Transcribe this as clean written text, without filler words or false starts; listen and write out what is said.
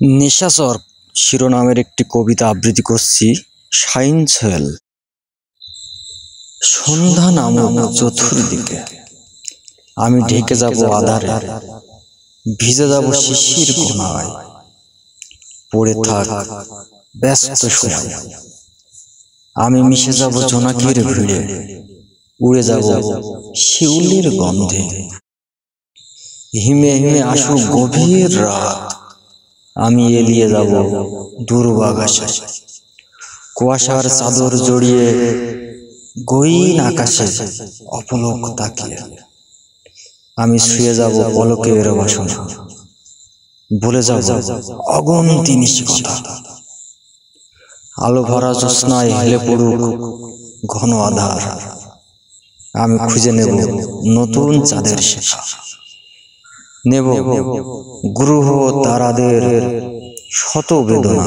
নেশাচর শিরোনামের একটি কবিতা আবৃত্তি করছি। সাইন্সওয়েল। সন্ধ্যা নামুক চতুর্দিকে, আমি ঢেকে যাব আধারে, ভিজে যাব শিশির কোনায়, পড়ে থাক ব্যস্ত সময়। আমি মিশে যাব জোনাকির ভিড়ে, উড়ে যাব শিউলির গন্ধে। হিমে হিমে আসুক গভীর রাত, আমি এলিয়ে যাব দুর্বাগ আশায়। কুয়াশার চাদর জড়িয়ে গহীন আকাশে অপলক তাকিয়ে আমি শুয়ে যাব পলকের বাসনা, বলে যাব অগন্তি নিশিকথা। আলো ভরা জ্যোৎস্নায় হেলে পড়ুক ঘন আধার, আমি খুঁজে নেব নতুন চাঁদের শিখা, নেব গ্রহ তারাদের শত বেদনা।